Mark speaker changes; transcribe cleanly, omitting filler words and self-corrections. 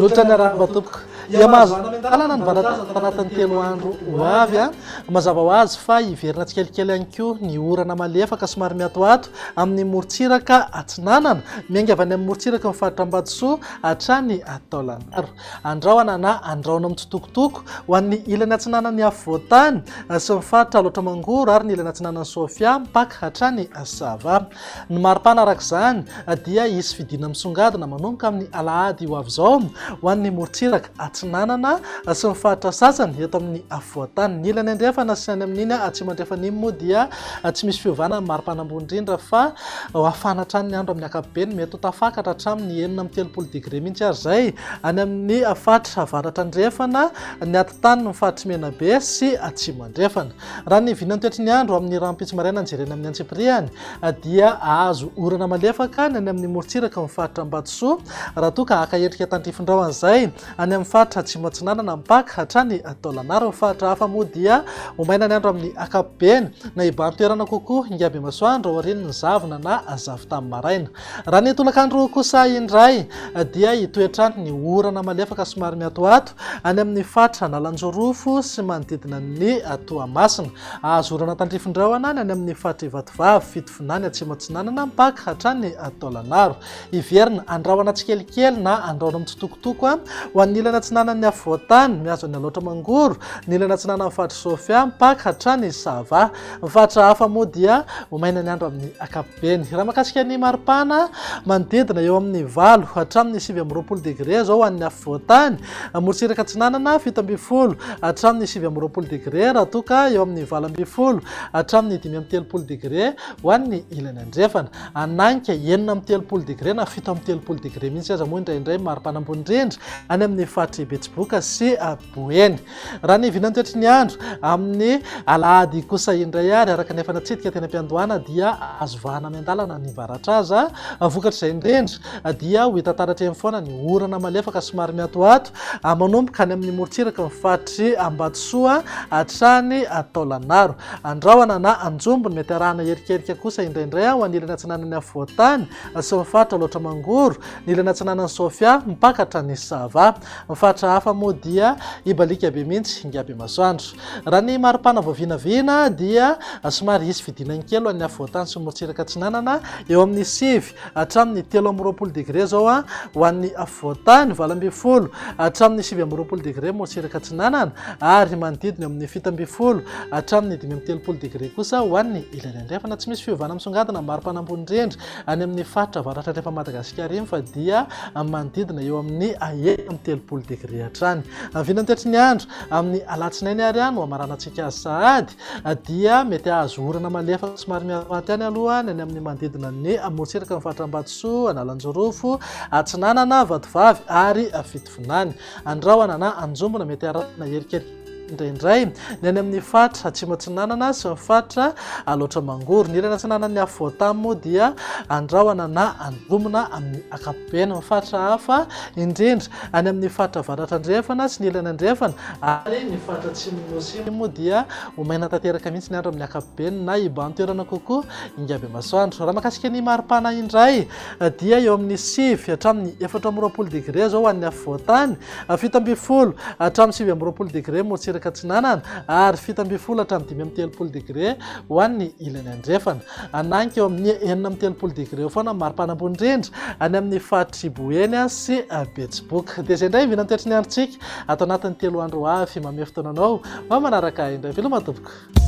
Speaker 1: loatra ny arahaba tompoko dia mahazo alana ny varatazana tanatin'ny 3 andro ho avy a mazava ho azy fa hiverina tsikelikely ihany koa ny orana malefaka somary miatoato amin'ny morontsiraka atsinanana miainga avy any amin'ny morontsiraka ny faritra Ambatosoa hatrany Taolagnaro. Andrahoana na andrahoana mitsitokotoko ho an'ny ilany atsinanany Afovoantany sy ny faritra Loatra Mangoro ary ny ilany atsinanany Sofia mpaka hatrany Sava. Ny maripana araka izany dia isy fidina misongadina manomboka amin'ny alahady ho avy izao ho an'ny morontsiraka atsinanana sy ny faritra sasany eto amin'ny Afovoantany. Ny ilany andrefana sy any amin'iny atsimo andrefana iny moa dia tsy misy fiovana ny maripana ambony indrindra fa hafana hatrany ny andro amin'ny ankapobeny mety ho tafakatra hatramin'ny 4 degré mihitsy ary zay any amin'ny faritra avaratra andrefana ny atitany ny faritra Menabe sy atsimo andrefana. Raha ny vinany toetry ny andro amin'ny rahampitso maraina jerena amin'ny Antsipriany dia azo orana malefaka ny any amin'ny morontsiraka ny faritra Ambatosoa raha toa ka haka endrika tandrifindrao an'izay any amin'ny faritra atsimo atsinanana mpaka hatrany Taolagnaro. Ny faritra hafa moa dia omaina ny andro amin'ny ankapobeny na ibahan-toerana kokoa ingaby masoandro aorian'ny ny zavona na zavy tamin'ny maraina. Raha ny tolakandro kosa indray dia hitoetrany ny orana malefaka somary miatoato any amin'ny faritra Nalanjorofo sy manodidina ny Toamasina. Azo orana tandrifindraona any amin'ny faritra Ivatovavy Fitovinany atsimo atsinanana mpaka hatrany Taolagnaro. Iverina andrahoana tsikelikely na andrahoana mitsitokotoko ho an'ny ilany atsinanany Afovoantany miazo any Loatra Mangoro, ny ilany atsinanany faritra Sofia mpaka hatrany Sava. Ny faritra hafa moa dia omaina ny andro amin'ny ankapobeny. Raha mahakasika ny maripana manodidina eo amin'ny 8 hatramin'ny 9 degré zao an'ny Afovoantany, morontsiraka atsinanana 17 hatramin'ny 9 degré raha toa ka eo amin'ny 9 hatramin'ny 5 degré ho an'ny ilany andrefana. Ananika 9 degré na 7 degré mihitsy aza moa indraindray maripana ambony indrindra any amin'ny faritra Betsiboka sy Boeny. Raha ny vinany toetry ny andro amin'ny alahady kosa indray ary araka ny efa natsidika teny am-piandohana dia azo vahana miandalana ny varatra aza vokatra izay indrindra dia ho hita taratra eny foana ny orana malefaka somary miatoato manomboka any amin'ny morontsiraka ny faritry Ambatosoa hatrany Taolagnaro. Andrahoana na anjombony mety arahana erikerika kosa indraindray ho any ilany atsinanany Afovoantany sy ny faritra Loatra Mangoro, ny ilany atsinanany Sofia mpaka hatrany Sava. Ny faritra hafa moa dia ibalika be mihitsy ingaby masoandro. Raha ny maripana voavinavina dia somary isy fidinany kely ho an'ny Afovoantany sy morontsiraka atsinanana eo amin'ny 7 hatramin'ny 13 degré zao ho an'ny Afovoantany, 12 hatramin'ny 17 degré morontsiraka atsinanana ary manodidina eo amin'ny 17 hatramin'ny 15 degré kosa ho an'ny ilany andrefana. Tsy misy fiovana misongadina maripana ambony indrindra any amin'ny faritra avaratra andrefa Madagasikara iny fa dia manodidina eo amin'ny 13 degré hatrany. Vinany toetry ny andro amin'ny alatsinainy ary no amaranantsika sahady dia mety azo orana malefaka somary miatoato ihany aloha ny amin'ny manodidina ny morontsiraka ny faritra Ambatosoa, Nalanjorofo, atsinanana, Vatovavy ary Fitovinany. Andrahoana na anjombona mety arahana erikerika indraindray ny any amin'ny faritra atsimo atsinanana sy ny faritra Loatra Mangoro. Ny ilany atsinanany Afovoantany moa dia andrahoana na anjombona amin'ny ankapobeny. Ny faritra hafa indrindra any amin'ny faritra avaratra andrefana sy ny ilany andrefana ary ny faritra atsimo moa dia omaina tanteraka mihitsy ny andro amin'ny ankapobeny na ibahan-toerana kokoa ingaby masoandro. Raha mahakasika ny maripana indray dia eo amin'ny 7 hatramin'ny 14 degré zao an'ny Afovoantany, 17 hatramin'ny 9 degré morontsiraka atsinanana ary 17 hatramin'ny 15 degré ho an'ny ilany andrefana. Ananika eo amin'ny 13 degré foana maripana ambony indrindra any amin'ny faritry Boeny sy Betsiboka. Dia izay indray vinany toetry ny androntsika atao anatin'ny 3 andro avy mamefy taonanao manaraka indray veloma tompoko.